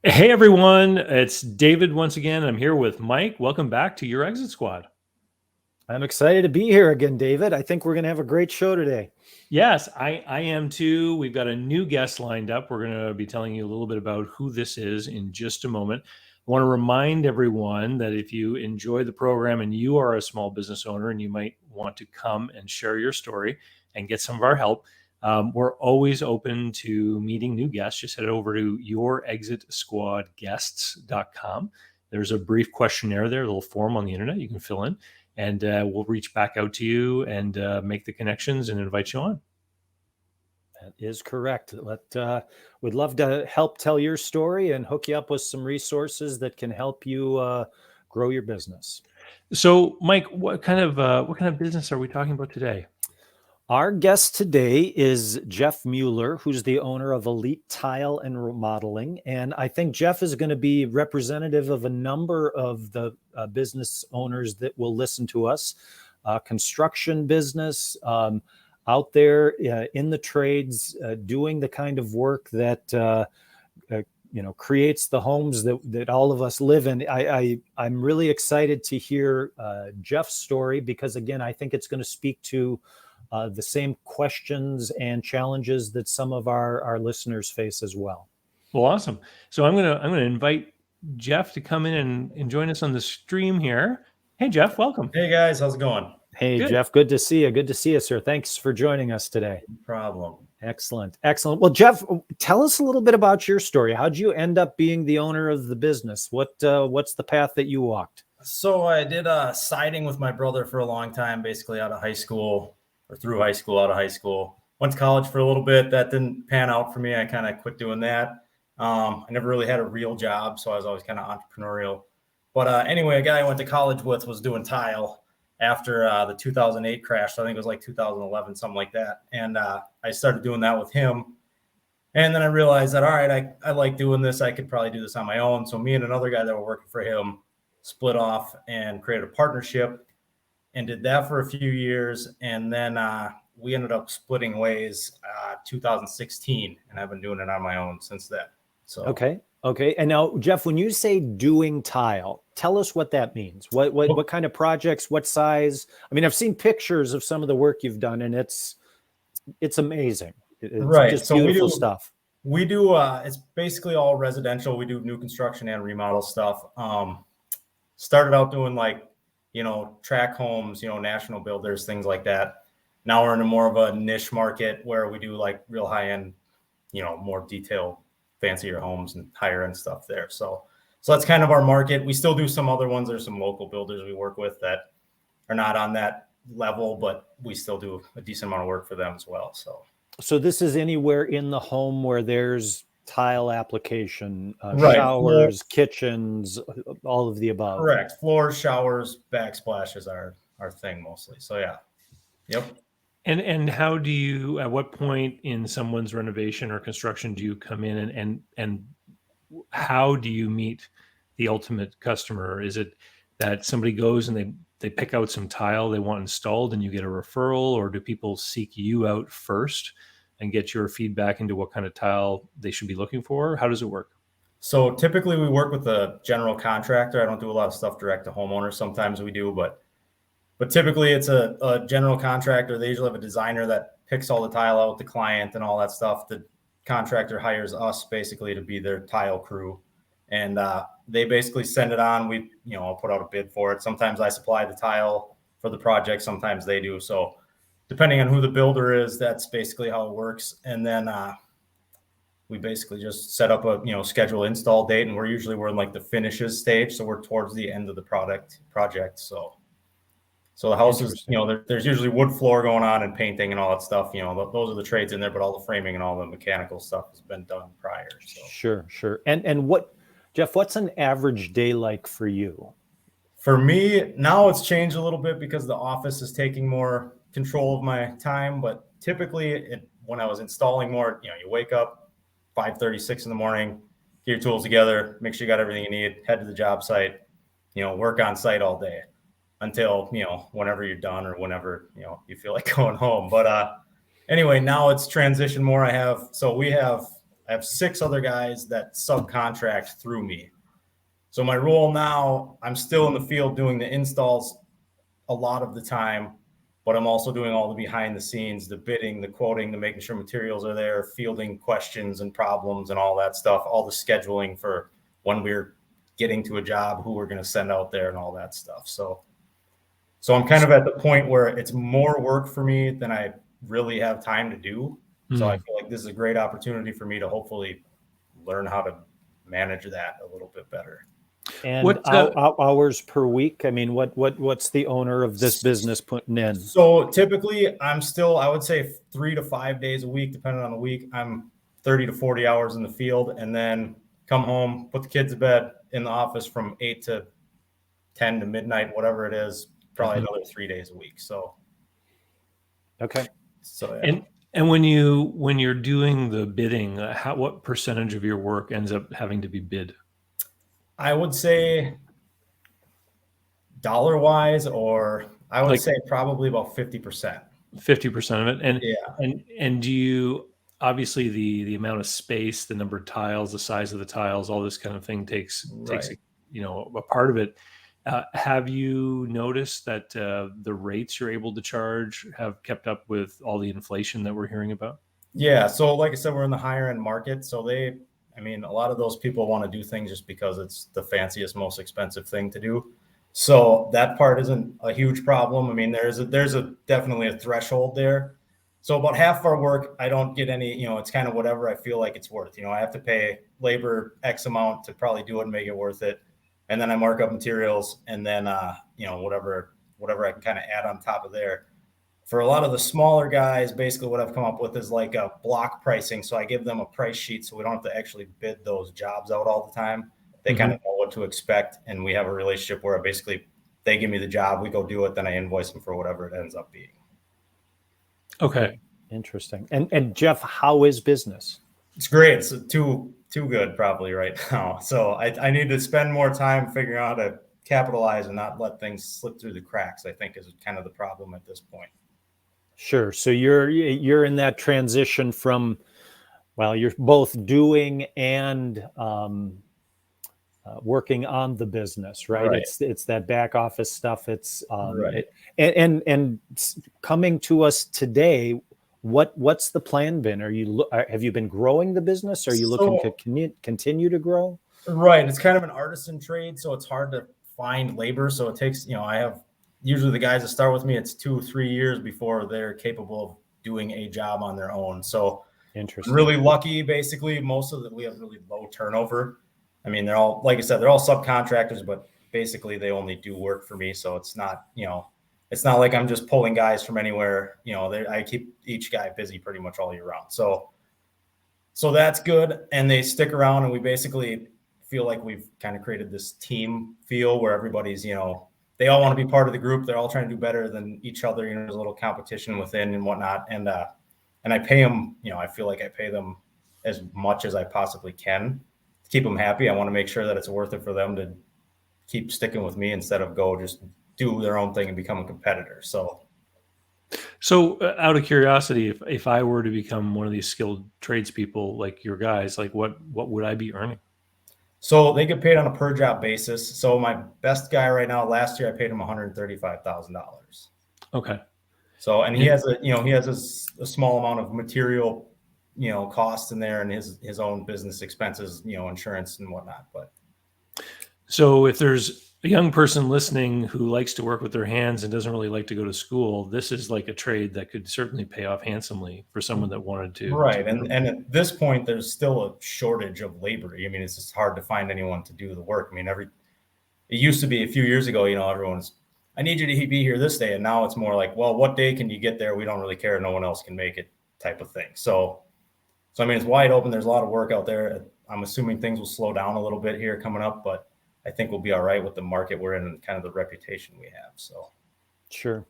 Hey everyone, it's David once again. I'm here with Mike. Welcome back to your Exit Squad. I'm excited to be here again, David. I think we're going to have a great show today. Yes, I am too. We've got a new guest lined up. We're going to be telling you a little bit about who this is in just a moment. I want to remind everyone that if you enjoy the program and you are a small business owner and you might want to come and share your story and get some of our help, we're always open to meeting new guests. Just head over to yourexitsquadguests.com. There's a brief questionnaire there, a little form on the internet you can fill in, and we'll reach back out to you and make the connections and invite you on. That is correct. We'd love to help tell your story and hook you up with some resources that can help you grow your business. So, Mike, what kind of business are we talking about today? Our guest today is Jeff Mueller, who's the owner of Elite Tile and Remodeling. And I think Jeff is going to be representative of a number of the business owners that will listen to us. Construction business, out there in the trades, doing the kind of work that creates the homes that all of us live in. I'm really excited to hear Jeff's story because, again, I think it's going to speak to the same questions and challenges that some of our listeners face as well. Well, awesome. So I'm gonna invite Jeff to come in and join us on the stream here. Hey, Jeff, welcome. Hey guys, how's it going? Hey, Good. Jeff, good to see you. Good to see you, sir. Thanks for joining us today. No problem. Excellent. Excellent. Well, Jeff, tell us a little bit about your story. How'd you end up being the owner of the business? What's the path that you walked? So I did siding with my brother for a long time, basically out of high school or through high school, out of high school. Went to college for a little bit. That didn't pan out for me. I kind of quit doing that. I never really had a real job, so I was always kind of entrepreneurial. But anyway, a guy I went to college with was doing tile after the 2008 crash. So I think it was like 2011, something like that. And I started doing that with him. And then I realized that, all right, I like doing this. I could probably do this on my own. So me and another guy that were working for him split off and created a partnership and did that for a few years. And then we ended up splitting ways 2016. And I've been doing it on my own since then. So Okay. And now, Jeff, when you say doing tile, tell us what that means. What kind of projects, what size? I mean, I've seen pictures of some of the work you've done, and it's amazing. It's right. just So beautiful stuff. We do, it's basically all residential. We do new construction and remodel stuff. Started out doing track homes, national builders, things like that. Now we're in a more of a niche market where we do like real high end, more detailed, fancier homes and higher end stuff there. So that's kind of our market. We still do some other ones. There's some local builders we work with that are not on that level, but we still do a decent amount of work for them as well. So this is anywhere in the home where there's tile application, Right. showers, kitchens, all of the above. Correct. Floors, showers, backsplashes are our thing mostly. So yeah. Yep. And how do you, at what point in someone's renovation or construction do you come in and how do you meet the ultimate customer? Is it that somebody goes and they pick out some tile they want installed and you get a referral, or do people seek you out first and get your feedback into what kind of tile they should be looking for? How does it work? So typically we work with a general contractor. I don't do a lot of stuff direct to homeowners. Sometimes we do, but typically it's a general contractor. They usually have a designer that picks all the tile out with the client and all that stuff. The contractor hires us basically to be their tile crew. And they basically send it on. I'll put out a bid for it. Sometimes I supply the tile for the project. Sometimes they do. So depending on who the builder is, that's basically how it works. And then we basically just set up a schedule install date, and we're in like the finishes stage, so we're towards the end of the project. So the house is, there's usually wood floor going on and painting and all that stuff. Those are the trades in there, but all the framing and all the mechanical stuff has been done prior. So. Sure. And Jeff, what's an average day like for you? For me, now it's changed a little bit because the office is taking more control of my time. But typically, when I was installing more, you wake up 5:30, 6 in the morning, get your tools together, make sure you got everything you need, head to the job site, work on site all day until, whenever you're done or whenever, you feel like going home. But anyway, now it's transitioned more. I have I have 6 other guys that subcontract through me. So my role now, I'm still in the field doing the installs a lot of the time, but I'm also doing all the behind the scenes, the bidding, the quoting, the making sure materials are there, fielding questions and problems and all that stuff, all the scheduling for when we're getting to a job, who we're going to send out there and all that stuff. So I'm kind of at the point where it's more work for me than I really have time to do. So I feel like this is a great opportunity for me to hopefully learn how to manage that a little bit better. And What, hours per week? I mean, what's the owner of this business putting in? So typically I would say 3 to 5 days a week, depending on the week. I'm 30 to 40 hours in the field, and then come home, put the kids to bed, in the office from 8 to 10 to midnight, whatever it is, probably another 3 days a week. So. Okay. So, yeah. And when you're doing the bidding, what percentage of your work ends up having to be bid? I would say dollar wise, or I would say probably about 50%. 50% of it. And yeah. And do you, obviously the amount of space, the number of tiles, the size of the tiles, all this kind of thing takes a part of it. Have you noticed that the rates you're able to charge have kept up with all the inflation that we're hearing about? Yeah. So like I said, we're in the higher end market. So a lot of those people want to do things just because it's the fanciest, most expensive thing to do. So that part isn't a huge problem. I mean, there's definitely a threshold there. So about half of our work, I don't get any, it's kind of whatever I feel like it's worth. I have to pay labor X amount to probably do it and make it worth it. And then I mark up materials, and then, whatever I can kind of add on top of there. For a lot of the smaller guys, basically what I've come up with is like a block pricing. So I give them a price sheet so we don't have to actually bid those jobs out all the time. They kind of know what to expect. And we have a relationship where basically they give me the job, we go do it, then I invoice them for whatever it ends up being. Okay. Interesting. And Jeff, how is business? It's great. It's too good probably right now. So I need to spend more time figuring out how to capitalize and not let things slip through the cracks, I think, is kind of the problem at this point. Sure. So you're in that transition from, well, you're both doing and working on the business, right? It's that back office stuff. It's and coming to us today. What's the plan been? Have you been growing the business? Are you looking to continue to grow? Right. It's kind of an artisan trade, so it's hard to find labor. So it takes, I have usually the guys that start with me, it's 2-3 years before they're capable of doing a job on their own. So interesting. Really lucky. Basically, we have really low turnover. I mean, they're all, like I said, they're all subcontractors, but basically they only do work for me. So it's not, it's not like I'm just pulling guys from anywhere. I keep each guy busy pretty much all year round. So that's good. And they stick around, and we basically feel like we've kind of created this team feel where everybody's, they all want to be part of the group. They're all trying to do better than each other. There's a little competition within and whatnot. And I pay them, I feel like I pay them as much as I possibly can to keep them happy. I want to make sure that it's worth it for them to keep sticking with me instead of go just do their own thing and become a competitor. So out of curiosity, if I were to become one of these skilled tradespeople like your guys, like what would I be earning? So they get paid on a per job basis. So my best guy right now, last year I paid him $135,000. Okay. So, and he has a small amount of material, costs in there, and his own business expenses, insurance and whatnot. But so if there's a young person listening who likes to work with their hands and doesn't really like to go to school, this is like a trade that could certainly pay off handsomely for someone that wanted to. Right. And at this point, there's still a shortage of labor. I mean, it's just hard to find anyone to do the work. I mean, it used to be a few years ago, everyone's, I need you to be here this day. And now it's more like, well, what day can you get there? We don't really care. No one else can make it type of thing. So I mean, it's wide open. There's a lot of work out there. I'm assuming things will slow down a little bit here coming up, but I think we'll be all right with the market we're in and kind of the reputation we have. So sure.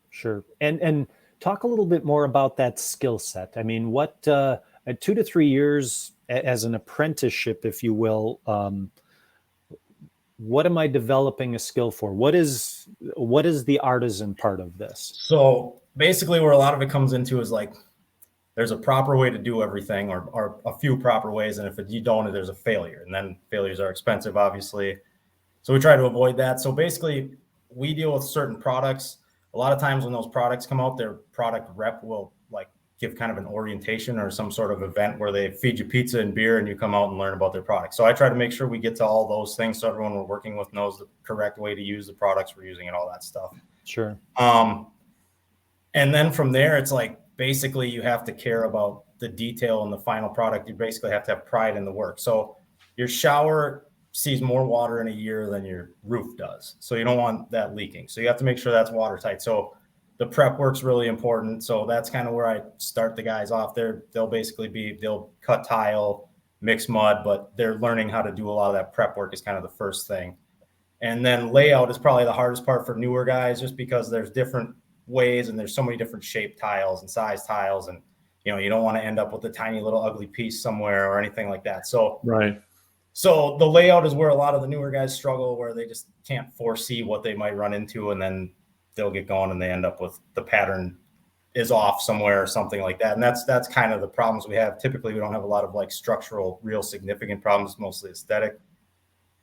And talk a little bit more about that skill set. I mean, what at 2 to 3 years as an apprenticeship, if you will, what am I developing a skill for? What is the artisan part of this? So basically where a lot of it comes into is like there's a proper way to do everything, or a few proper ways. And if you don't, there's a failure, and then failures are expensive, obviously. So we try to avoid that. So basically, we deal with certain products. A lot of times when those products come out, their product rep will like give kind of an orientation or some sort of event where they feed you pizza and beer and you come out and learn about their product. So I try to make sure we get to all those things so everyone we're working with knows the correct way to use the products we're using and all that stuff. Sure. And then from there, it's like basically you have to care about the detail in the final product. You basically have to have pride in the work. So your shower sees more water in a year than your roof does. So you don't want that leaking. So you have to make sure that's watertight. So the prep work's really important. So that's kind of where I start the guys off there. They'll cut tile, mix mud, but they're learning how to do a lot of that prep work is kind of the first thing. And then layout is probably the hardest part for newer guys, just because there's different ways and there's so many different shaped tiles and size tiles. And, you know, you don't want to end up with a tiny little ugly piece somewhere or anything like that. So, Right. So the layout is where a lot of the newer guys struggle, where they just can't foresee what they might run into, and then they'll get going and they end up with the pattern is off somewhere or something like that. And that's kind of the problems we have. Typically, we don't have a lot of like structural, real significant problems, mostly aesthetic.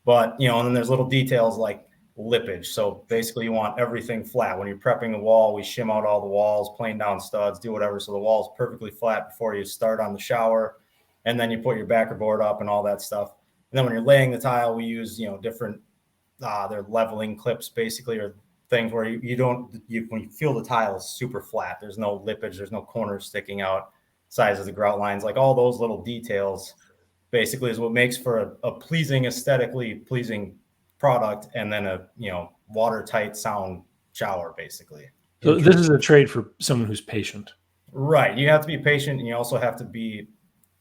But, you know, and then there's little details like lippage. So basically you want everything flat. When you're prepping a wall, we shim out all the walls, plane down studs, do whatever. So the wall's perfectly flat before you start on the shower. And then you put your backer board up and all that stuff. And then when you're laying the tile, we use, you know, different, they're leveling clips basically, or things where when you feel the tile is super flat, there's no lippage, there's no corners sticking out, size of the grout lines, like all those little details basically is what makes for a pleasing, aesthetically pleasing product. And then a, you know, watertight sound shower basically. So this is a trade for someone who's patient. Right. You have to be patient, and you also have to be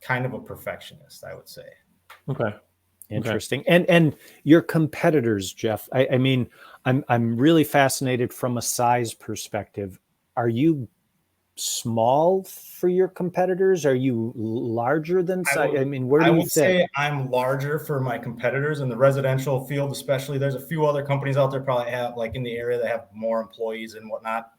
kind of a perfectionist, I would say. Okay. Interesting. And your competitors, Jeff, I mean, I'm really fascinated from a size perspective. Are you small for your competitors? Are you larger than size? I mean, where do you I would say I'm larger for my competitors in the residential field, especially. There's a few other companies out there probably have, like in the area, that have more employees and whatnot.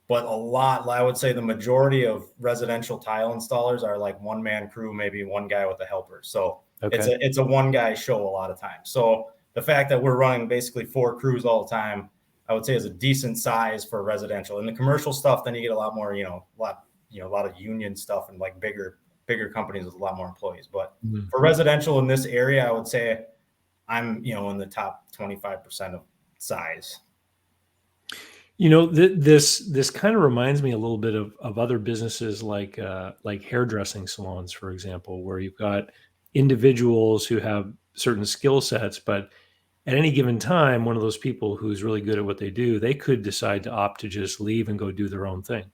But I would say the majority of residential tile installers are like one-man crew, maybe one guy with a helper. So it's a one guy show a lot of times. So the fact that we're running basically 4 crews all the time, I would say is a decent size for residential. And the commercial stuff, then you get a lot more, a lot of union stuff and like bigger companies with a lot more employees. But for residential in this area, I would say I'm, in the top 25% of size. This kind of reminds me a little bit of other businesses like hairdressing salons, for example, where you've got individuals who have certain skill sets, but at any given time, one of those people who's really good at what they do, they could decide to opt to just leave and go do their own thing.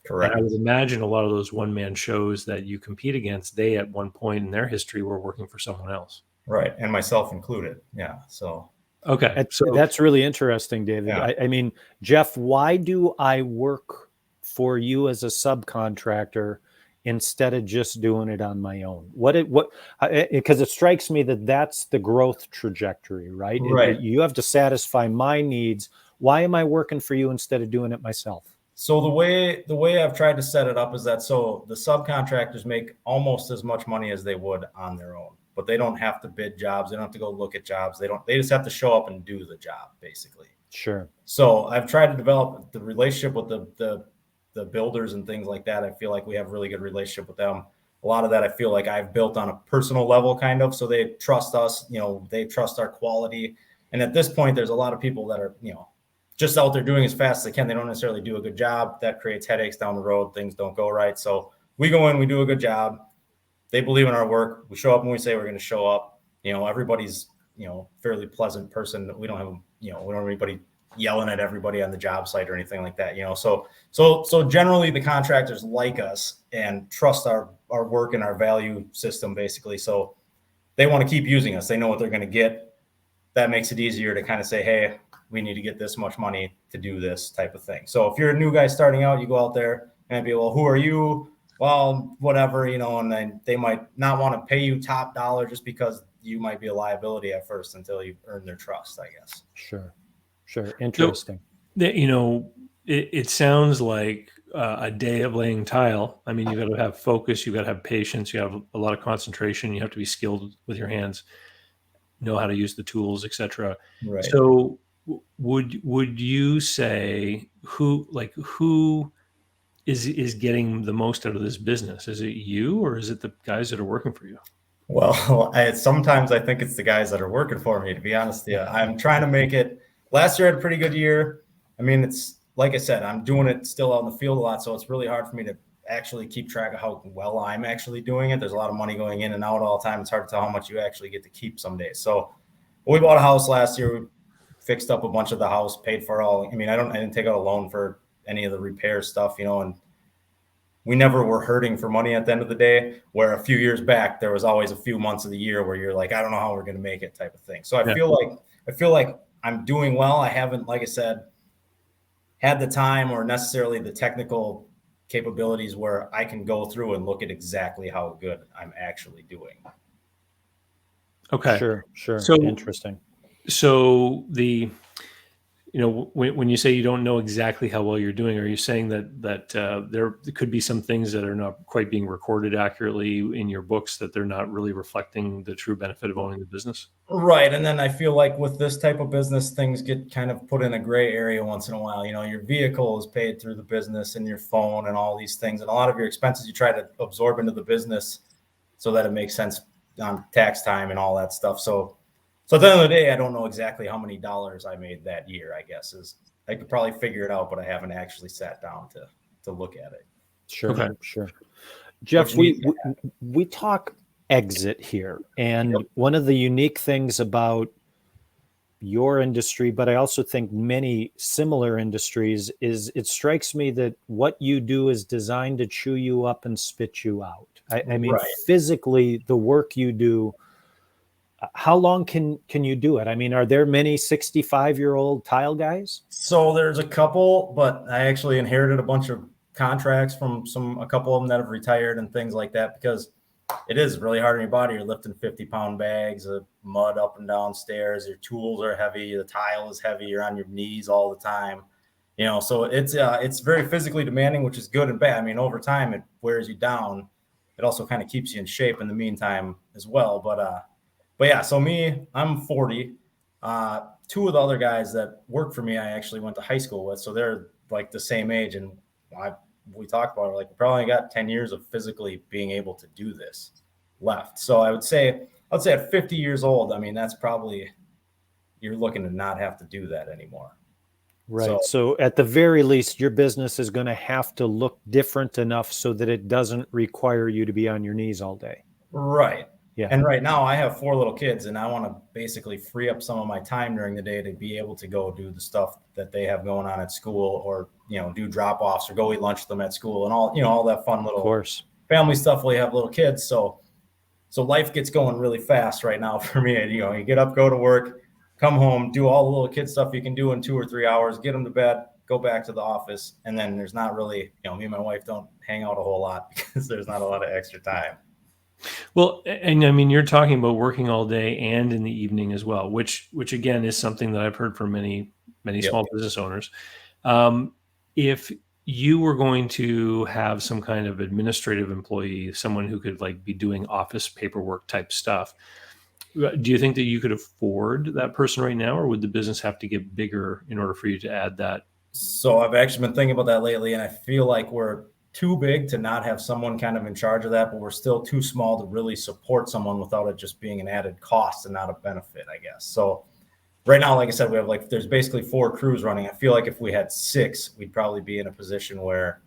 Correct. And I would imagine a lot of those one-man shows that you compete against, they at one point in their history were working for someone else. Right. And myself included. Yeah. So. Okay. That's really interesting, David. Yeah. I mean, Jeff, why do I work for you as a subcontractor instead of just doing it on my own? Because it strikes me that that's the growth trajectory, right? Right. You have to satisfy my needs. Why am I working for you instead of doing it myself? So the way I've tried to set it up is that so the subcontractors make almost as much money as they would on their own, but they don't have to bid jobs. They don't have to go look at jobs. They just have to show up and do the job, basically. Sure. So I've tried to develop the relationship with the builders and things like that. I feel like we have a really good relationship with them. A lot of that I feel like I've built on a personal level, kind of. So they trust us, they trust our quality. And at this point, there's a lot of people that are, just out there doing as fast as they can. They don't necessarily do a good job. That creates headaches down the road. Things don't go right. So we go in, we do a good job. They believe in our work. We show up when we say we're going to show up. Everybody's, fairly pleasant person. We don't have, we don't have anybody yelling at everybody on the job site or anything like that, So generally the contractors like us and trust our work and our value system, basically. So they want to keep using us. They know what they're going to get. That makes it easier to kind of say, hey, we need to get this much money to do this type of thing. So if you're a new guy starting out, you go out there and be, well, who are you? Well, whatever, and then they might not want to pay you top dollar just because you might be a liability at first until you earn their trust, I guess. Sure. Interesting. So, it sounds like a day of laying tile, I mean, you got to have focus, you got to have patience, you have a lot of concentration, you have to be skilled with your hands, know how to use the tools, etc. Right. So would you say who is getting the most out of this business? Is it you, or is it the guys that are working for you? Well, sometimes I think it's the guys that are working for me, to be honest with you. I'm trying to make it. Last year I had a pretty good year. I mean, it's like I said, I'm doing it still out in the field a lot, so it's really hard for me to actually keep track of how well I'm actually doing it. There's a lot of money going in and out all the time. It's hard to tell how much you actually get to keep some days. So we bought a house last year. We fixed up a bunch of the house, paid for all. I mean, I didn't take out a loan for any of the repair stuff, and we never were hurting for money at the end of the day, where a few years back, there was always a few months of the year where you're like, I don't know how we're going to make it type of thing. So I feel like I'm doing well. I haven't, like I said, had the time or necessarily the technical capabilities where I can go through and look at exactly how good I'm actually doing. Okay. Sure. So interesting. So when you say you don't know exactly how well you're doing, are you saying that there could be some things that are not quite being recorded accurately in your books, that they're not really reflecting the true benefit of owning the business? Right. And then I feel like with this type of business, things get kind of put in a gray area once in a while. Your vehicle is paid through the business and your phone and all these things. And a lot of your expenses you try to absorb into the business so that it makes sense on tax time and all that stuff. So at the end of the day, I don't know exactly how many dollars I made that year, I guess. I could probably figure it out, but I haven't actually sat down to look at it. Sure. Okay. Sure. Jeff, we talk exit here. And Yep. One of the unique things about your industry, but I also think many similar industries, is it strikes me that what you do is designed to chew you up and spit you out. I mean, Right. physically, the work you do, how long can you do it? I mean, are there many 65-year-old tile guys? So there's a couple, but I actually inherited a bunch of contracts from a couple of them that have retired and things like that, because it is really hard on your body. You're lifting 50-pound bags of mud up and down stairs. Your tools are heavy. The tile is heavy. You're on your knees all the time. So it's very physically demanding, which is good and bad. I mean, over time, it wears you down. It also kind of keeps you in shape in the meantime as well. But yeah, so me, I'm 40. Two of the other guys that work for me, I actually went to high school with. So they're like the same age. And we talked about it, like, we probably got 10 years of physically being able to do this left. So I would say at 50 years old, I mean, that's probably, you're looking to not have to do that anymore. Right. So at the very least, your business is going to have to look different enough so that it doesn't require you to be on your knees all day. Right. Yeah. And right now I have 4 little kids, and I want to basically free up some of my time during the day to be able to go do the stuff that they have going on at school, or, do drop-offs or go eat lunch with them at school and all that fun little family stuff while you have little kids. So life gets going really fast right now for me. You get up, go to work, come home, do all the little kid stuff you can do in 2 or 3 hours, get them to bed, go back to the office. And then there's not really, me and my wife don't hang out a whole lot because there's not a lot of extra time. Well, and I mean, you're talking about working all day and in the evening as well, which again is something that I've heard from many small business owners. If you were going to have some kind of administrative employee, someone who could be doing office paperwork type stuff, do you think that you could afford that person right now, or would the business have to get bigger in order for you to add that? So I've actually been thinking about that lately, and I feel like we're too big to not have someone kind of in charge of that, but we're still too small to really support someone without it just being an added cost and not a benefit, I guess. So right now, like I said, we have there's basically 4 crews running. I feel like if we had 6, we'd probably be in a position where,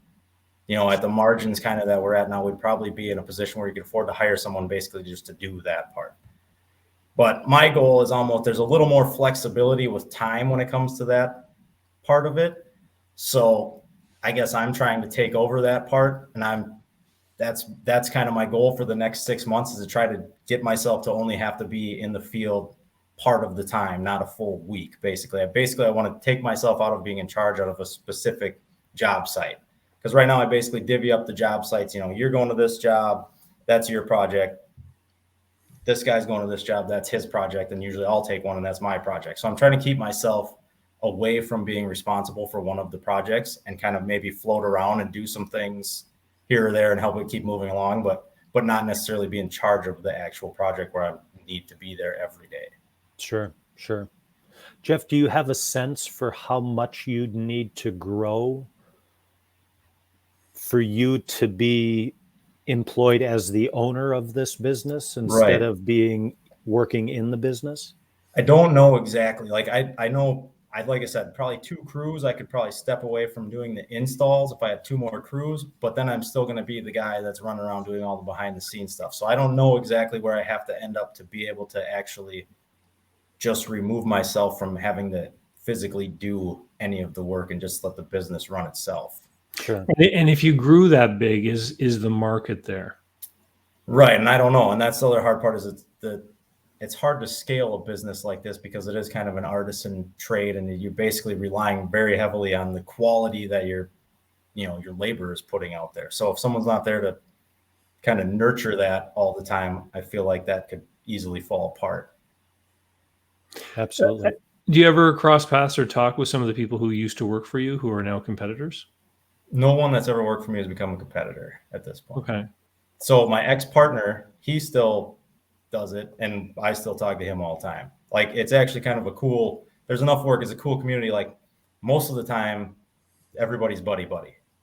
at the margins kind of that we're at now, we'd probably be in a position where you could afford to hire someone basically just to do that part. But my goal is there's a little more flexibility with time when it comes to that part of it. So I guess I'm trying to take over that part, and that's kind of my goal for the next 6 months, is to try to get myself to only have to be in the field part of the time, not a full week. Basically, I want to take myself out of being in charge out of a specific job site, because right now I basically divvy up the job sites. You're going to this job, that's your project. This guy's going to this job, that's his project, and usually I'll take one, and that's my project. So I'm trying to keep myself away from being responsible for one of the projects and kind of maybe float around and do some things here or there and help it keep moving along, but not necessarily be in charge of the actual project where I need to be there every day. Sure, sure. Jeff, do you have a sense for how much you'd need to grow for you to be employed as the owner of this business instead of being working in the business? I don't know exactly. Like I know, like I said, probably 2 crews. I could probably step away from doing the installs if I had 2 more crews, but then I'm still going to be the guy that's running around doing all the behind the scenes stuff. So I don't know exactly where I have to end up to be able to actually just remove myself from having to physically do any of the work and just let the business run itself. Sure. And if you grew that big, is the market there? Right. And I don't know. And that's the other hard part, is it's hard to scale a business like this because it is kind of an artisan trade, and you're basically relying very heavily on the quality that your labor is putting out there. So if someone's not there to kind of nurture that all the time, I feel like that could easily fall apart. Absolutely. Do you ever cross paths or talk with some of the people who used to work for you who are now competitors? No one that's ever worked for me has become a competitor at this point. Okay. So my ex-partner, he still does it, and I still talk to him all the time. Like, it's actually kind of there's enough work. It's a cool community. Like, most of the time, everybody's buddy.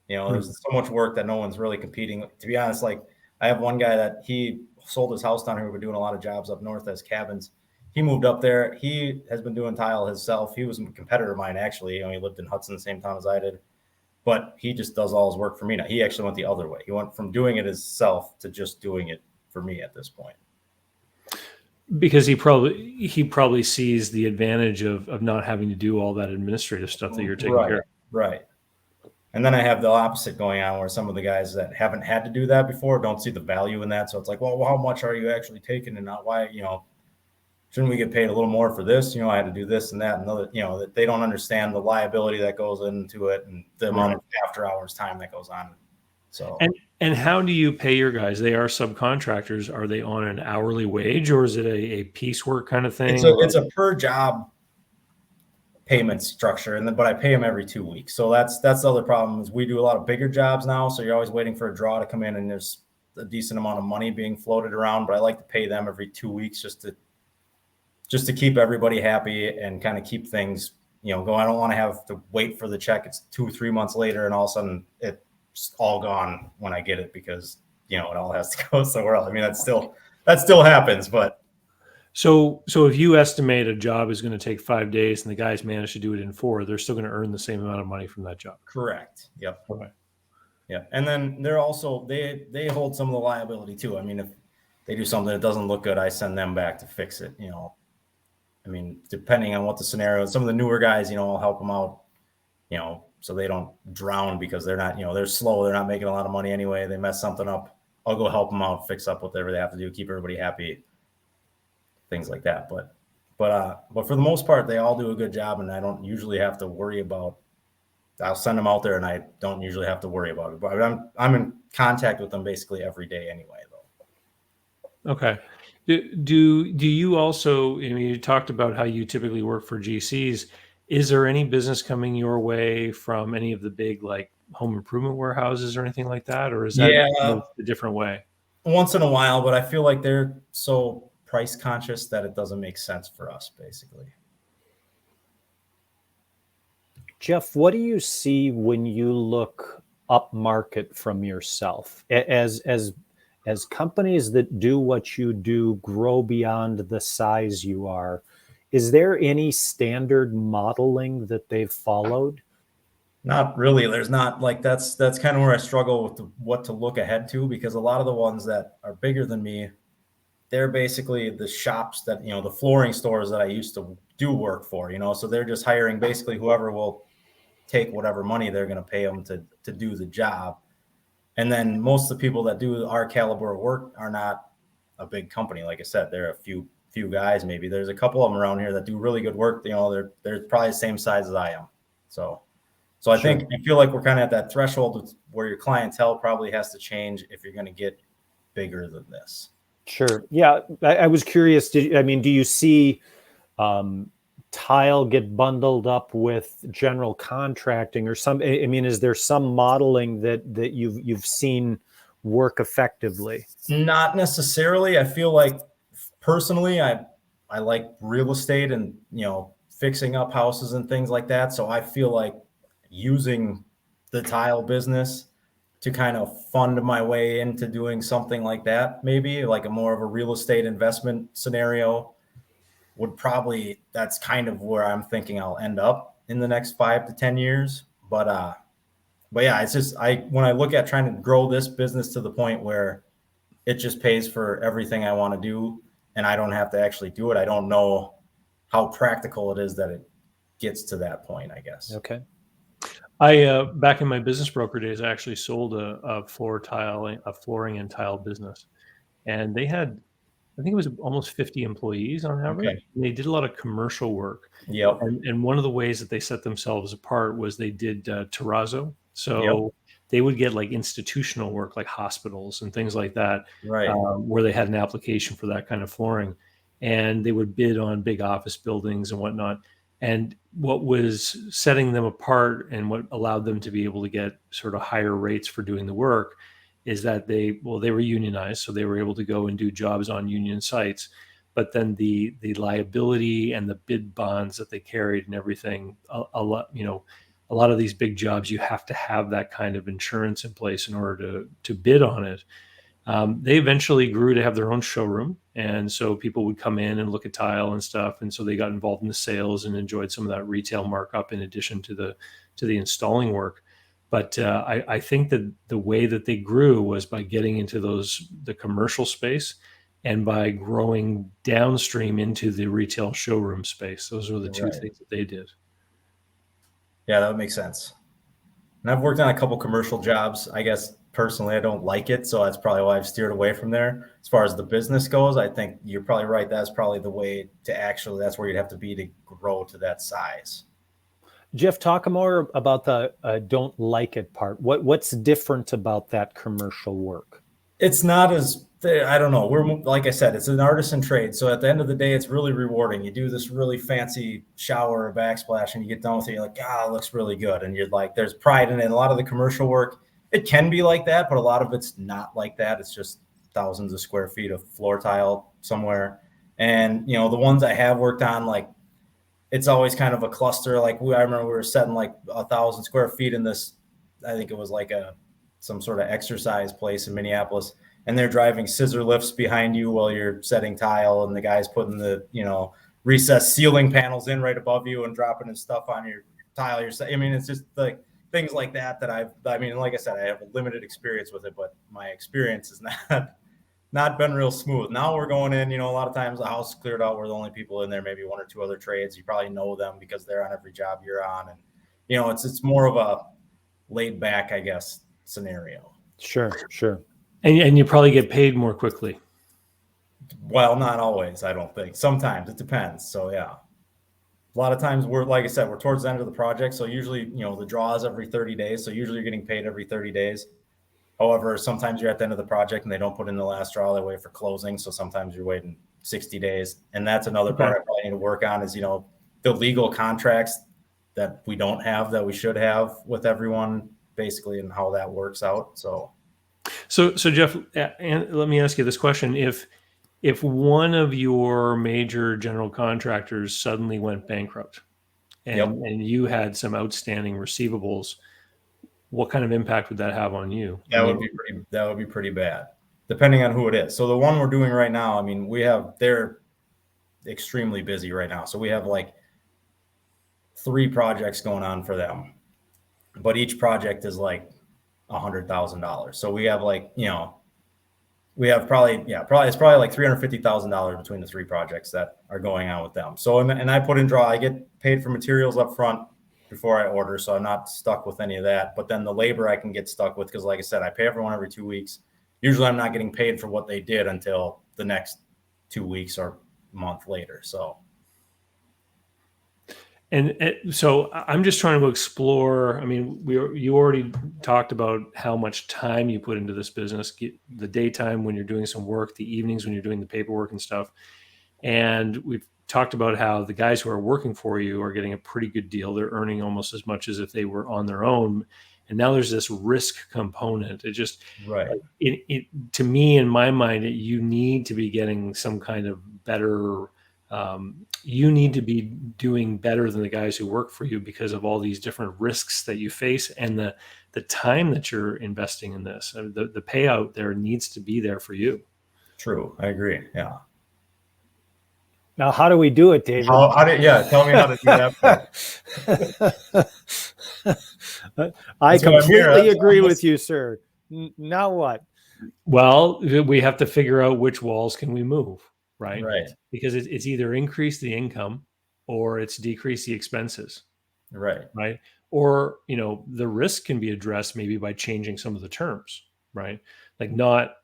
There's so much work that no one's really competing. To be honest, like, I have one guy that he sold his house down here. We're doing a lot of jobs up north as cabins. He moved up there. He has been doing tile himself. He was a competitor of mine, actually. He lived in Hudson the same time as I did. But he just does all his work for me now. He actually went the other way. He went from doing it himself to just doing it for me at this point. Because he probably sees the advantage of not having to do all that administrative stuff that you're taking care of. Right. And then I have the opposite going on, where some of the guys that haven't had to do that before don't see the value in that. So it's like, well, how much are you actually taking, and not why, shouldn't we get paid a little more for this? I had to do this and that and other, that they don't understand the liability that goes into it and the amount of after hours time that goes on. So, and how do you pay your guys? They are subcontractors. Are they on an hourly wage, or is it a piecework kind of thing? It's a per job payment structure, but I pay them every 2 weeks. So that's the other problem, is we do a lot of bigger jobs now. So you're always waiting for a draw to come in, and there's a decent amount of money being floated around, but I like to pay them every 2 weeks just to keep everybody happy and kind of keep things, going. I don't want to have to wait for the check. It's 2 or 3 months later, and all of a sudden it's all gone when I get it, because, it all has to go somewhere else. I mean, that still happens, but. So if you estimate a job is going to take 5 days and the guys manage to do it in 4, they're still going to earn the same amount of money from that job. Correct. Yep. Okay. Yeah. And then they're also, they hold some of the liability too. I mean, if they do something that doesn't look good, I send them back to fix it. I mean, depending on what the scenario is, some of the newer guys, I'll help them out, so they don't drown, because they're not, they're slow. They're not making a lot of money anyway. They mess something up, I'll go help them out, fix up whatever they have to do, keep everybody happy, things like that. But for the most part, they all do a good job, and I don't usually have to worry about, I'll send them out there and I don't usually have to worry about it, but I'm in contact with them basically every day anyway, though. Okay. Do you also, you talked about how you typically work for GCs. Is there any business coming your way from any of the big, like, home improvement warehouses or anything like that? Or is that a different way? Once in a while, but I feel like they're so price conscious that it doesn't make sense for us, basically. Jeff, what do you see when you look up market from yourself? As companies that do what you do grow beyond the size you are, is there any standard modeling that they've followed? Not really. There's not, like, that's kind of where I struggle with what to look ahead to, because a lot of the ones that are bigger than me, they're basically the shops that, the flooring stores that I used to do work for, so they're just hiring basically whoever will take whatever money they're going to pay them to do the job. And then most of the people that do our caliber of work are not a big company. Like I said, they're a few guys, maybe. There's a couple of them around here that do really good work. They're probably the same size as I am. So I think, I feel like we're kind of at that threshold where your clientele probably has to change if you're going to get bigger than this. Sure. Yeah. I was curious. Do you see tile get bundled up with general contracting or some, I mean, is there some modeling that you've seen work effectively? Not necessarily. I feel like personally, I like real estate and, fixing up houses and things like that. So I feel like using the tile business to kind of fund my way into doing something like that, maybe like a more of a real estate investment scenario that's kind of where I'm thinking I'll end up in the next 5 to 10 years. But yeah, it's just, when I look at trying to grow this business to the point where it just pays for everything I want to do and I don't have to actually do it, I don't know how practical it is that it gets to that point, I guess. Okay. I back in my business broker days, I actually sold a flooring and tile business, and they had, I think it was almost 50 employees on average. Okay. And they did a lot of commercial work. Yep. And one of the ways that they set themselves apart was they did terrazzo. So Yep. they would get like institutional work, like hospitals and things like that, Right. where they had an application for that kind of flooring, and they would bid on big office buildings and whatnot. And what was setting them apart and what allowed them to be able to get sort of higher rates for doing the work is that they were unionized, so they were able to go and do jobs on union sites. But then the liability and the bid bonds that they carried and everything, a lot of these big jobs, you have to have that kind of insurance in place in order to bid on it. They eventually grew to have their own showroom, and so people would come in and look at tile and stuff, and so they got involved in the sales and enjoyed some of that retail markup in addition to the installing work. But I think that the way that they grew was by getting into the commercial space and by growing downstream into the retail showroom space. Those were the two Right. things that they did. Yeah, that would make sense. And I've worked on a couple commercial jobs. I guess personally, I don't like it, so that's probably why I've steered away from there. As far as the business goes, I think you're probably right. That's probably the way to actually, that's where you'd have to be to grow to that size. Jeff, talk more about the don't like it part. What's different about that commercial work? It's not as, I don't know. We're, like I said, it's an artisan trade. So at the end of the day, it's really rewarding. You do this really fancy shower or backsplash and you get done with it. You're like, it looks really good. And you're like, there's pride in it. And a lot of the commercial work, it can be like that, but a lot of it's not like that. It's just thousands of square feet of floor tile somewhere. And, the ones I have worked on, like, it's always kind of a cluster. Like I remember we were setting like 1,000 square feet in this, I think it was like some sort of exercise place in Minneapolis, and they're driving scissor lifts behind you while you're setting tile, and the guy's putting the, recessed ceiling panels in right above you and dropping his stuff on your tile. I mean, it's just like things like that like I said, I have a limited experience with it, but my experience is not been real smooth. Now we're going in, a lot of times the house is cleared out. We're the only people in there, maybe one or two other trades. You probably know them because they're on every job you're on. And, it's more of a laid back, I guess, scenario. Sure. And you probably get paid more quickly. Well, not always, I don't think. Sometimes it depends. So yeah, a lot of times like I said, we're towards the end of the project. So usually, the draw is every 30 days. So usually you're getting paid every 30 days. However, sometimes you're at the end of the project and they don't put in the last draw. They wait for closing. So sometimes you're waiting 60 days. And that's another part I probably need to work on is, the legal contracts that we don't have that we should have with everyone, basically, and how that works out. So Jeff, and let me ask you this question. If one of your major general contractors suddenly went bankrupt and you had some outstanding receivables, what kind of impact would that have on you? That would be pretty bad, depending on who it is. So the one we're doing right now, I mean, they're extremely busy right now. So we have like 3 projects going on for them, but each project is like $100,000. So we have like, we have probably it's probably like $350,000 between the 3 projects that are going on with them. So, and I put in draw, I get paid for materials up front before I order. So I'm not stuck with any of that, but then the labor I can get stuck with. Cause like I said, I pay everyone every 2 weeks. Usually I'm not getting paid for what they did until the next 2 weeks or month later. So. And so I'm just trying to explore. I mean, you already talked about how much time you put into this business, the daytime when you're doing some work, the evenings when you're doing the paperwork and stuff. And we've talked about how the guys who are working for you are getting a pretty good deal. They're earning almost as much as if they were on their own. And now there's this risk component. It just, Right. to me, in my mind, you need to be getting some kind of better, you need to be doing better than the guys who work for you because of all these different risks that you face and the time that you're investing in this. The payout there needs to be there for you. True. I agree. Yeah. Now, how do we do it, David? Tell me how to do that. I That's what I'm completely hearing. agree with you, sir. Now what? Well, we have to figure out which walls can we move, right? Right. Because it's either increase the income or it's decrease the expenses, Right. right? Or, the risk can be addressed maybe by changing some of the terms, right? Like not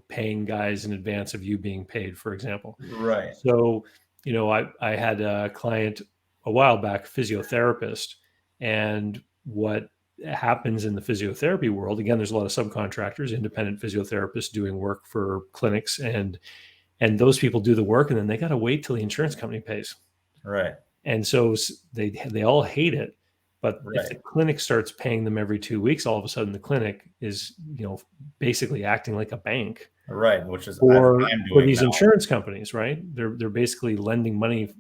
paying guys in advance of you being paid, for example. Right. So, I had a client a while back, physiotherapist, and what happens in the physiotherapy world, again, there's a lot of subcontractors, independent physiotherapists doing work for clinics, and those people do the work, and then they got to wait till the insurance company pays. Right. And so they all hate it. But if Right. the clinic starts paying them every 2 weeks, all of a sudden the clinic is, basically acting like a bank Right. Which is for I'm doing these now. insurance companies, right? They're basically lending money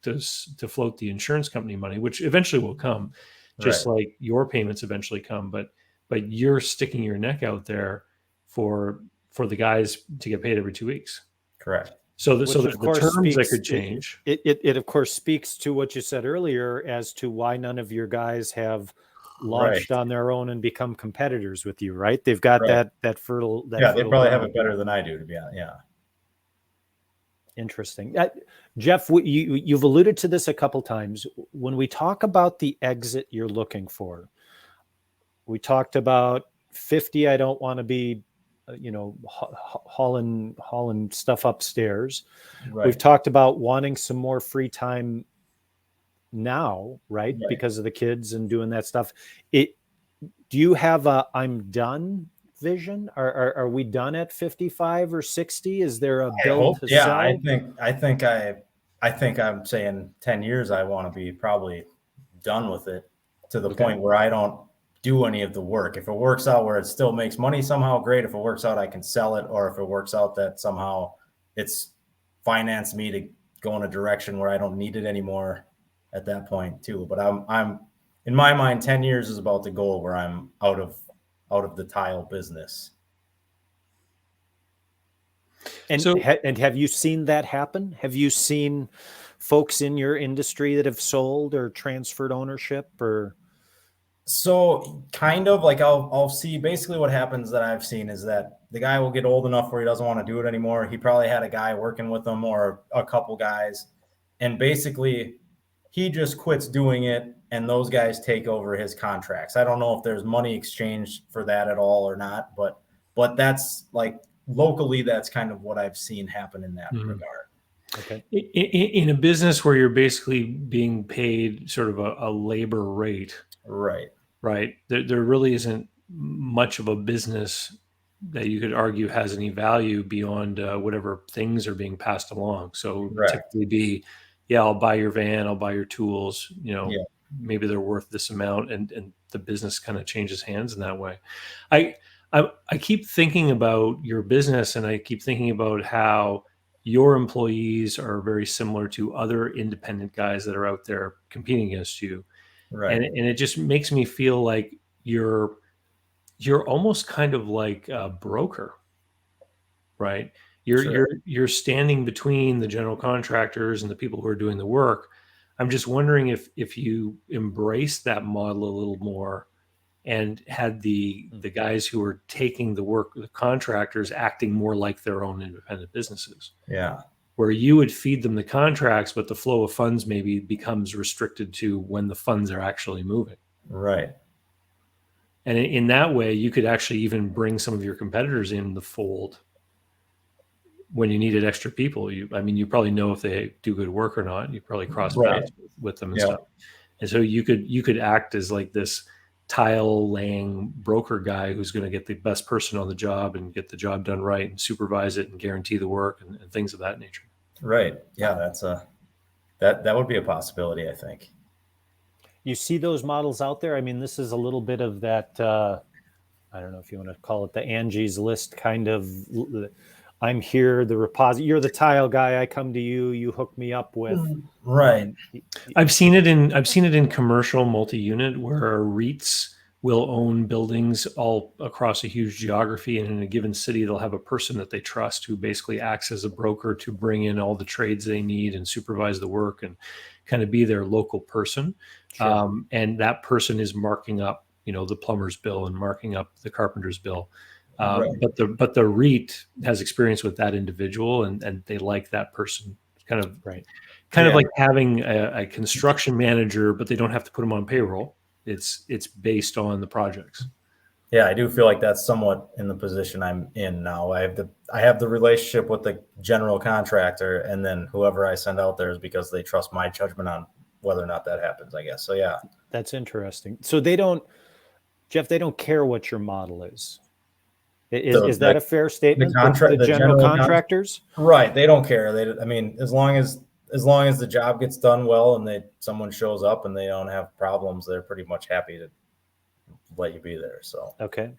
to float the insurance company money, which eventually will come, just Right. like your payments eventually come. But you're sticking your neck out there for the guys to get paid every 2 weeks. Correct. So Which, there's of the course, terms that speaks- could change. It of course speaks to what you said earlier as to why none of your guys have launched on their own and become competitors with you, right? They've got Right. that fertile. That Yeah, they fertile probably have ground. it better than I do, to be honest. Yeah. Interesting. Jeff, you've alluded to this a couple times. When we talk about the exit you're looking for, we talked about 50. I don't want to be, hauling stuff upstairs. Right. We've talked about wanting some more free time now, right? Right. Because of the kids and doing that stuff. Do you have a I'm done vision? Are we done at 55 or 60? Is there a build to sell? I think I'm saying 10 years I want to be probably done with it to the point where I don't do any of the work. If it works out where it still makes money somehow, great. If it works out I can sell it, or if it works out that somehow it's financed me to go in a direction where I don't need it anymore at that point too. But I'm in my mind 10 years is about the goal where I'm out of the tile business. And and have you seen that happen? Have you seen folks in your industry that have sold or transferred ownership? Or so kind of like I'll see basically what happens that I've seen is that the guy will get old enough where he doesn't want to do it anymore. He probably had a guy working with him or a couple guys, and basically he just quits doing it and those guys take over his contracts. I don't know if there's money exchanged for that at all or not, but that's like locally, that's kind of what I've seen happen in that regard. okay. In a business where you're basically being paid sort of a labor rate, Right. There really isn't much of a business that you could argue has any value beyond whatever things are being passed along. So typically be, I'll buy your van, I'll buy your tools, maybe they're worth this amount, and the business kind of changes hands in that way. I keep thinking about your business, and I keep thinking about how your employees are very similar to other independent guys that are out there competing against you. Right. And it just makes me feel like you're almost kind of like a broker, right? You're standing between the general contractors and the people who are doing the work. I'm just wondering if you embrace that model a little more and had the guys who are taking the work, the contractors, acting more like their own independent businesses. Yeah. Where you would feed them the contracts, but the flow of funds maybe becomes restricted to when the funds are actually moving. Right. And in that way, you could actually even bring some of your competitors in the fold when you needed extra people. You probably know if they do good work or not. You probably cross paths with them and stuff. And so you could act as like this tile laying broker guy who's going to get the best person on the job and get the job done right and supervise it and guarantee the work and things of that nature. Right. Yeah, that would be a possibility, I think. You see those models out there. I mean, this is a little bit of that. I don't know if you want to call it the Angie's List kind of. I'm here, the repository. You're the tile guy. I come to you. You hook me up with. Right. I've seen it in commercial multi-unit where REITs will own buildings all across a huge geography, and in a given city they'll have a person that they trust who basically acts as a broker to bring in all the trades they need and supervise the work and kind of be their local person. Sure. And that person is marking up, the plumber's bill and marking up the carpenter's bill. Right. But the REIT has experience with that individual, and they like that person. Kind of Right. Kind of like having a construction manager, but they don't have to put them on payroll. It's based on the projects. Yeah, I do feel like that's somewhat in the position I'm in now. I have the relationship with the general contractor, and then whoever I send out there is because they trust my judgment on whether or not that happens, I guess. So yeah. That's interesting. So Jeff, they don't care what your model is. Is that a fair statement? The general contractors? Right. They don't care. I mean, as long as the job gets done well and someone shows up and they don't have problems, they're pretty much happy to let you be there. So okay.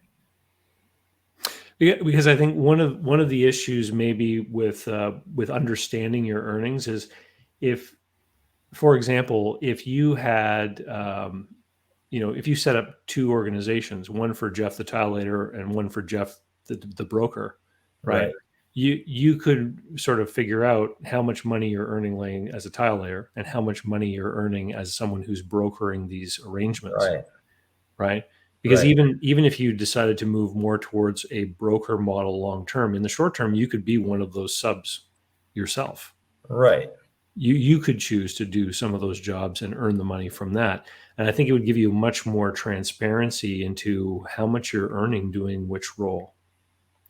Yeah, because I think one of the issues maybe with understanding your earnings is if, for example, if you had if you set up two organizations, one for Jeff the tile layer and one for Jeff the broker, right? You could sort of figure out how much money you're earning laying as a tile layer and how much money you're earning as someone who's brokering these arrangements, right? Because even if you decided to move more towards a broker model long term, in the short term, you could be one of those subs yourself. Right. You could choose to do some of those jobs and earn the money from that. And I think it would give you much more transparency into how much you're earning doing which role.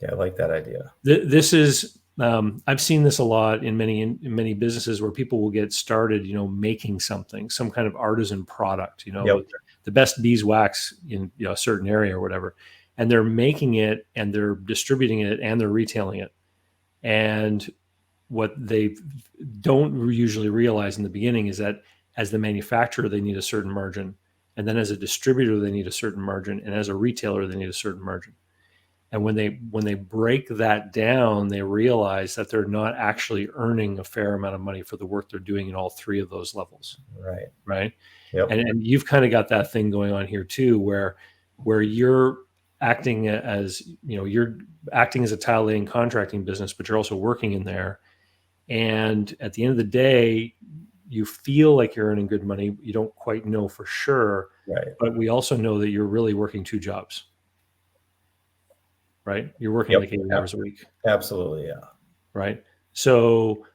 Yeah, I like that idea. This is, I've seen this a lot in many businesses where people will get started, making something, some kind of artisan product, the best beeswax in a certain area or whatever. And they're making it and they're distributing it and they're retailing it. And what they don't usually realize in the beginning is that as the manufacturer, they need a certain margin. And then as a distributor, they need a certain margin. And as a retailer, they need a certain margin. And when they break that down, they realize that they're not actually earning a fair amount of money for the work they're doing in all three of those levels. Right. Yep. And you've kind of got that thing going on here too, where you're acting as, you're acting as a tile laying contracting business, but you're also working in there. And at the end of the day, you feel like you're earning good money. You don't quite know for sure. Right. But we also know that you're really working two jobs. Right? You're working like 8 hours a week. Absolutely, yeah. Right? So,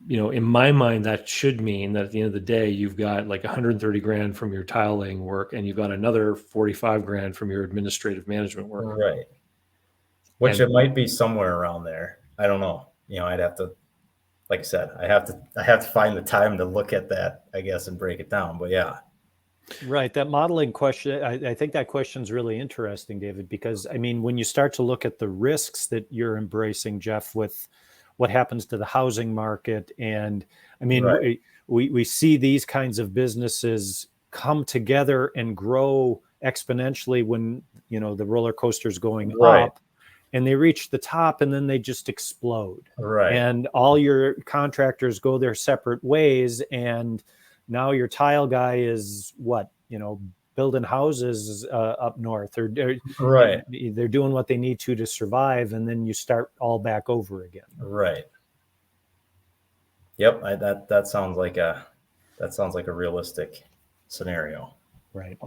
in my mind, that should mean that at the end of the day, you've got like 130 grand from your tile laying work, and you've got another 45 grand from your administrative management work. Right. Which it might be somewhere around there. I don't know. I'd have to, like I said, I have to find the time to look at that, I guess, and break it down. But yeah. Right. That modeling question, I think that question is really interesting, David, because I mean, when you start to look at the risks that you're embracing, Jeff, with what happens to the housing market, and I mean, we see these kinds of businesses come together and grow exponentially when, the roller coaster's going up and they reach the top and then they just explode. Right. And all your contractors go their separate ways, and now your tile guy is building houses up north, or they're doing what they need to survive, and then you start all back over again. Right. Yep. That sounds like a realistic scenario. Right.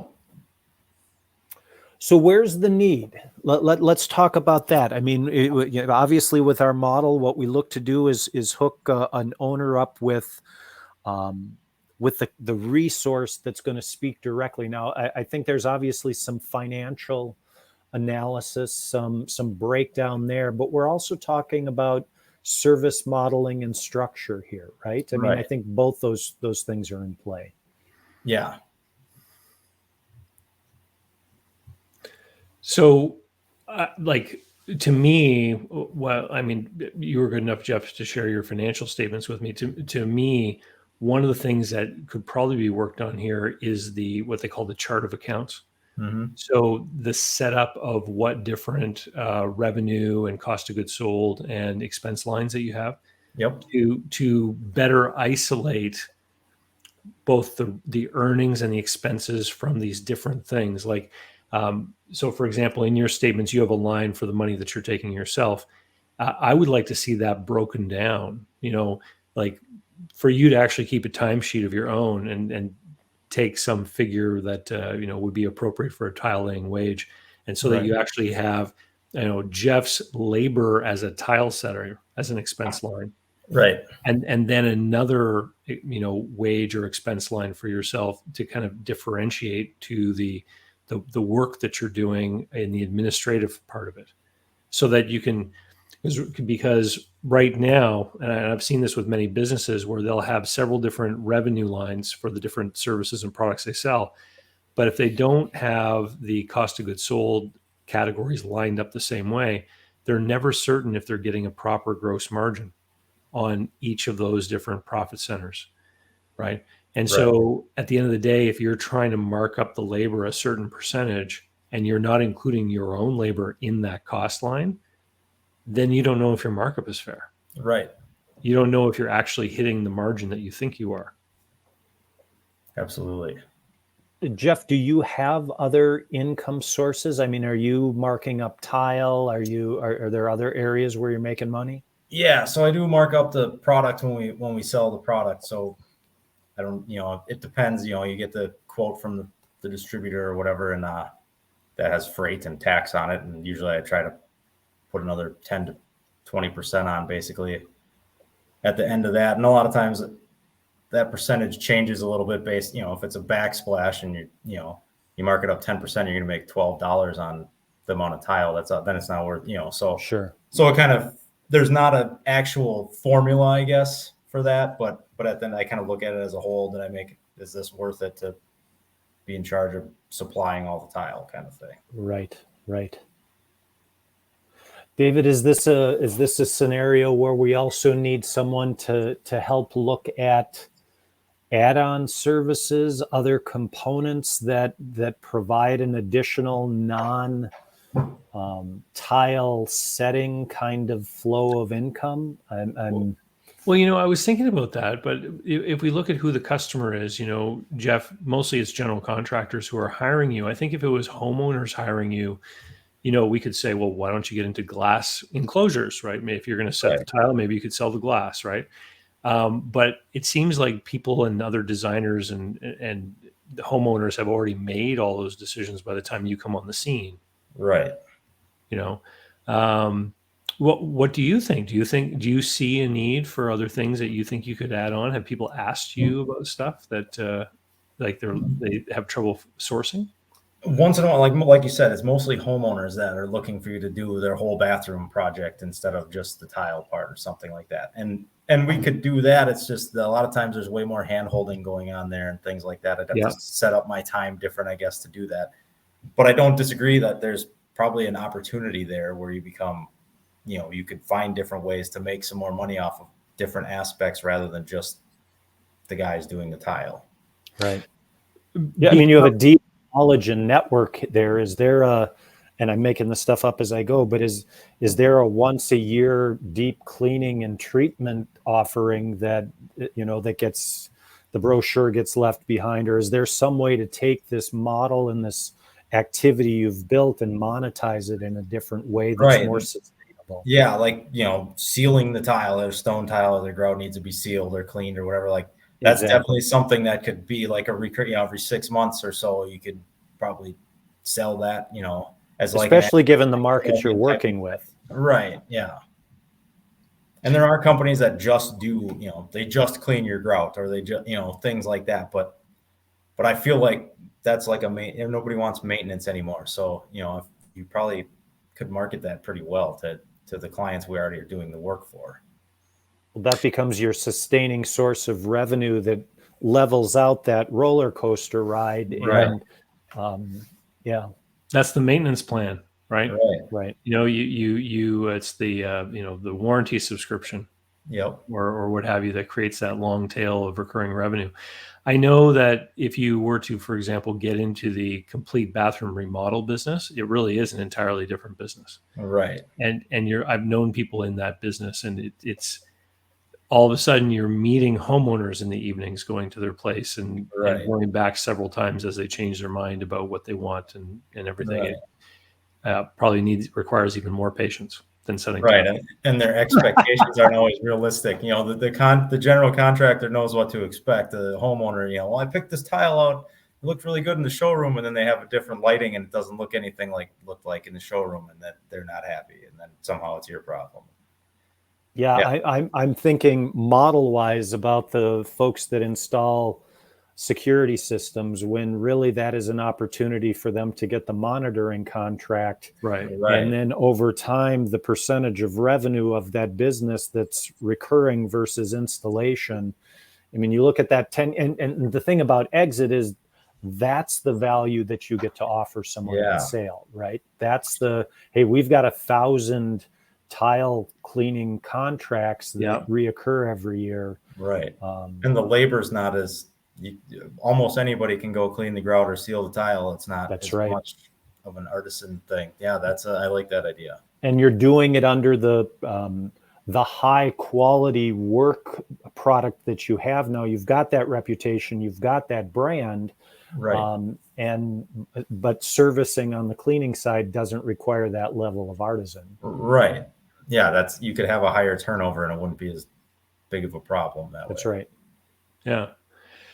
So where's the need? Let's talk about that. I mean, obviously with our model, what we look to do is hook an owner up with the resource that's going to speak directly. Now, I think there's obviously some financial analysis, some breakdown there, but we're also talking about service modeling and structure here, right? I mean, I think both those things are in play. Yeah. So, to me, well, I mean, you were good enough, Jeff, to share your financial statements with me. To me, one of the things that could probably be worked on here is what they call the chart of accounts. Mm-hmm. So the setup of what different revenue and cost of goods sold and expense lines that you have Yep. to better isolate both the earnings and the expenses from these different things. Like, so for example, in your statements, you have a line for the money that you're taking yourself. I would like to see that broken down, like for you to actually keep a timesheet of your own and take some figure that, would be appropriate for a tile laying wage. And so that Right. you actually have, Jeff's labor as a tile setter as an expense line. Right. And then another, wage or expense line for yourself to kind of differentiate to the work that you're doing in the administrative part of it, so that you can, because right now, and I've seen this with many businesses where they'll have several different revenue lines for the different services and products they sell. But if they don't have the cost of goods sold categories lined up the same way, they're never certain if they're getting a proper gross margin on each of those different profit centers, right? And so at the end of the day, if you're trying to mark up the labor a certain percentage and you're not including your own labor in that cost line, then you don't know if your markup is fair. Right. You don't know if you're actually hitting the margin that you think you are. Absolutely. Jeff, do you have other income sources? I mean, are you marking up tile? Are there other areas where you're making money? Yeah, so I do mark up the product when we sell the product. So I don't, it depends. You get the quote from the distributor or whatever, and that has freight and tax on it. And usually I try to put another 10 to 20% on basically at the end of that. And a lot of times that percentage changes a little bit based, if it's a backsplash and you mark it up 10%, you're going to make $12 on the amount of tile. Then it's not worth, so Sure. So it kind of, there's not an actual formula, I guess, for that, but then I kind of look at it as a whole. Is this worth it to be in charge of supplying all the tile kind of thing? Right. David, is this a scenario where we also need someone to help look at add-on services, other components that provide an additional tile setting kind of flow of income? Well, I was thinking about that, but if we look at who the customer is, Jeff, mostly it's general contractors who are hiring you. I think if it was homeowners hiring you, we could say, well, why don't you get into glass enclosures, right? Maybe if you're going to set the tile, maybe you could sell the glass, right? But it seems like people and other designers and the homeowners have already made all those decisions by the time you come on the scene. Right. What do you think? Do you see a need for other things that you think you could add on? Have people asked you about stuff that they have trouble sourcing? Once in a while, like you said, it's mostly homeowners that are looking for you to do their whole bathroom project instead of just the tile part or something like that. And we could do that. It's just that a lot of times there's way more hand holding going on there and things like that. I'd have to set up my time different, I guess, to do that. But I don't disagree that there's probably an opportunity there where you become, you could find different ways to make some more money off of different aspects rather than just the guys doing the tile. Right. Yeah. I mean, you have a deep knowledge and network there. Is there and I'm making this stuff up as I go, but is there a once a year deep cleaning and treatment offering that, that gets, the brochure gets left behind? Or is there some way to take this model and this activity you've built and monetize it in a different way that's more sustainable? Yeah. Like, sealing the tile, their stone tile or their grout needs to be sealed or cleaned or whatever. Like that's definitely something that could be like a recurring, every 6 months or so, you could probably sell that, as especially given the market you're working with. Right. Yeah. And there are companies that just do, they just clean your grout or they just, things like that. But I feel like that's like nobody wants maintenance anymore. So, you probably could market that pretty well to the clients we already are doing the work for. Well, that becomes your sustaining source of revenue that levels out that roller coaster ride. Right. And, yeah. That's the maintenance plan. right? Right. Right. It's the the warranty subscription Yep. or what have you that creates that long tail of recurring revenue. I know that if you were to, for example, get into the complete bathroom remodel business, it really is an entirely different business. Right. And I've known people in that business, and it's all of a sudden you're meeting homeowners in the evenings, going to their place and Right. going back several times as they change their mind about what they want and everything. Right. It probably requires even more patience than setting Right. tile. And their expectations aren't always realistic. The general contractor knows what to expect. The homeowner, well, I picked this tile out. It looked really good in the showroom, and then they have a different lighting and it doesn't look anything like looked like in the showroom, and that they're not happy. And then somehow it's your problem. Yeah, Yeah. I'm thinking model wise about the folks that install security systems when really that is an opportunity for them to get the monitoring contract. Right. Right. And then over time, the percentage of revenue of that business that's recurring versus installation. I mean, you look at that 10, and the thing about exit is that's the value that you get to offer someone Yeah. at sale, right? That's hey, we've got 1,000 tile cleaning contracts that reoccur every year. Right. And the labor's not almost anybody can go clean the grout or seal the tile. It's not as much of an artisan thing. Yeah, I like that idea. And you're doing it under the high quality work product that you have now. You've got that reputation, you've got that brand, right? But servicing on the cleaning side doesn't require that level of artisan. Right. Yeah, you could have a higher turnover and it wouldn't be as big of a problem that way. That's right. Yeah.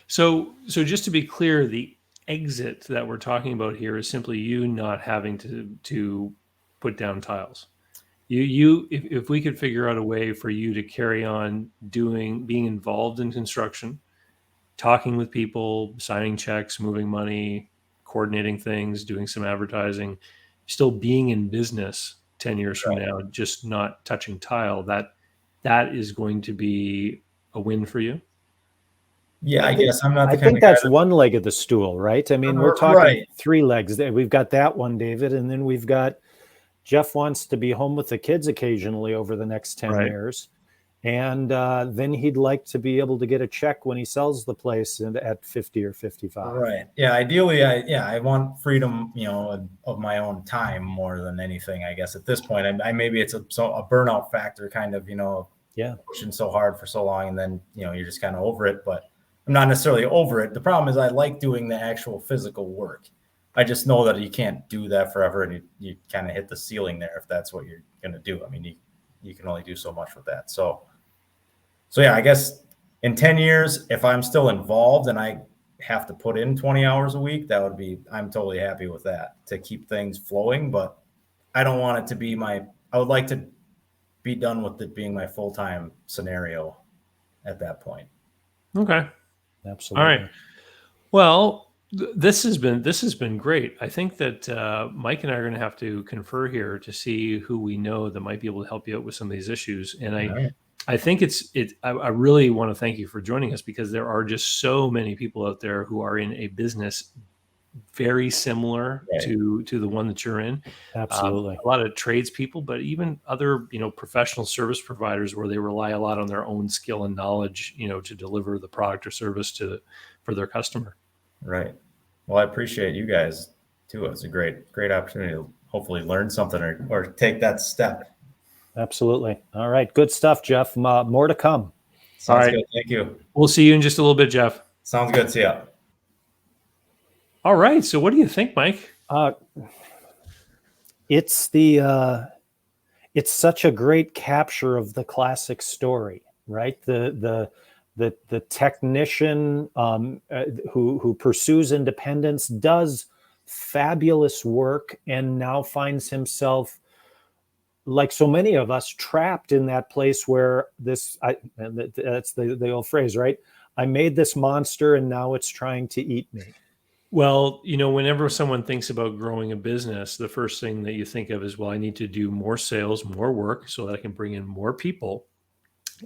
So just to be clear, the exit that we're talking about here is simply you not having to put down tiles. If we could figure out a way for you to carry on being involved in construction, talking with people, signing checks, moving money, coordinating things, doing some advertising, still being in business 10 years from now, just not touching tile, that is going to be a win for you. Yeah, I guess I'm not. I think that's one leg of the stool, right? I mean, we're talking 3 legs. We've got that one, David, and then we've got Jeff wants to be home with the kids occasionally over the next 10 years. And then he'd like to be able to get a check when he sells the place at 50 or 55. Right. Yeah. Ideally, I want freedom, of my own time more than anything, I guess, at this point. Maybe it's a burnout factor kind of, pushing so hard for so long. And then, you're just kind of over it. But I'm not necessarily over it. The problem is I like doing the actual physical work. I just know that you can't do that forever. And you kind of hit the ceiling there if that's what you're going to do. I mean, you can only do so much with that. So yeah, I guess in 10 years, if I'm still involved and I have to put in 20 hours a week, I'm totally happy with that to keep things flowing. But I don't want it to be I would like to be done with it being my full-time scenario at that point. Okay. Absolutely. All right. Well, this has been great. I think that Mike and I are going to have to confer here to see who we know that might be able to help you out with some of these issues. And I think I really want to thank you for joining us because there are just so many people out there who are in a business very similar to the one that you're in. Absolutely. A lot of tradespeople, but even other, professional service providers where they rely a lot on their own skill and knowledge, to deliver the product or service for their customer. Right. Well, I appreciate you guys too. It's a great opportunity to hopefully learn something or take that step. Absolutely. All right. Good stuff, Jeff. More to come. Sounds good. Thank you. We'll see you in just a little bit, Jeff. Sounds good. See ya. All right. So what do you think, Mike? It's such a great capture of the classic story, right? The technician who pursues independence, does fabulous work, and now finds himself, like so many of us, trapped in that place where that's the old phrase, right? I made this monster and now it's trying to eat me. Well, whenever someone thinks about growing a business, the first thing that you think of is, well, I need to do more sales, more work so that I can bring in more people.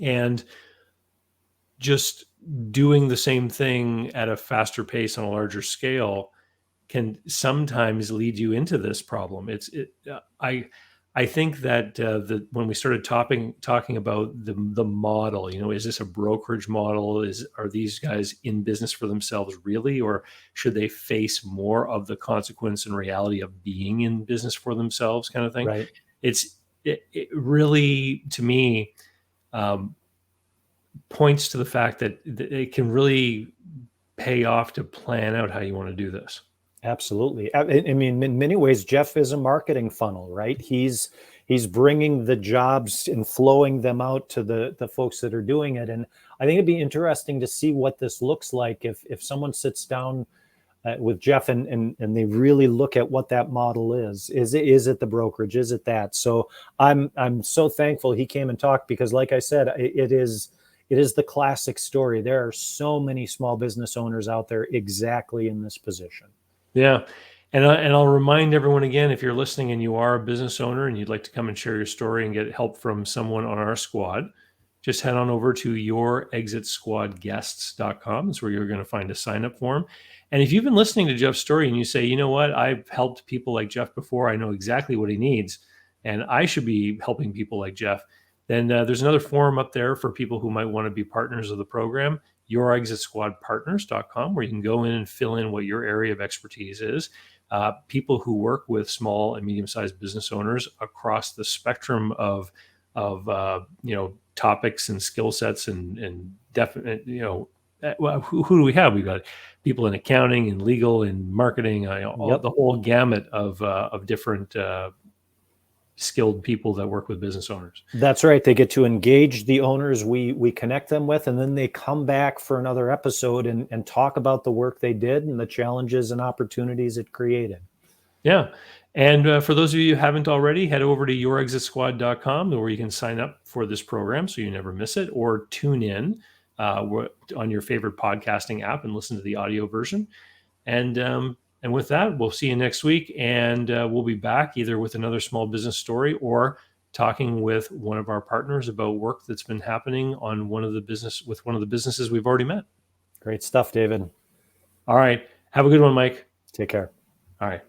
And just doing the same thing at a faster pace on a larger scale can sometimes lead you into this problem. I think that when we started talking about the model, is this a brokerage model? Are these guys in business for themselves really, or should they face more of the consequence and reality of being in business for themselves, kind of thing? Right. It really, to me, points to the fact that it can really pay off to plan out how you want to do this. Absolutely. I mean, in many ways, Jeff is a marketing funnel, right? He's bringing the jobs and flowing them out to the folks that are doing it. And I think it'd be interesting to see what this looks like if someone sits down with Jeff and they really look at what that model is. Is it the brokerage? Is it that? So I'm so thankful he came and talked, because like I said, it is the classic story. There are so many small business owners out there exactly in this position. Yeah. And I'll remind everyone again, if you're listening and you are a business owner and you'd like to come and share your story and get help from someone on our squad, just head on over to yourexitsquadguests.com. That's where you're going to find a sign up form. And if you've been listening to Jeff's story and you say, you know what, I've helped people like Jeff before, I know exactly what he needs, and I should be helping people like Jeff, then there's another forum up there for people who might want to be partners of the program, yourexitsquadpartners.com, where you can go in and fill in what your area of expertise is. People who work with small and medium-sized business owners across the spectrum of topics and skill sets and definite, who do we have? We've got people in accounting and legal and marketing, the whole gamut of different skilled people that work with business owners. That's right. They get to engage the owners we connect them with, and then they come back for another episode and talk about the work they did and the challenges and opportunities it created. Yeah. And for those of you who haven't already, head over to yourexitsquad.com, where you can sign up for this program so you never miss it, or tune in on your favorite podcasting app and listen to the audio version. And with that, we'll see you next week, and we'll be back either with another small business story or talking with one of our partners about work that's been happening on one of the businesses we've already met. Great stuff, David. All right. Have a good one, Mike. Take care. All right.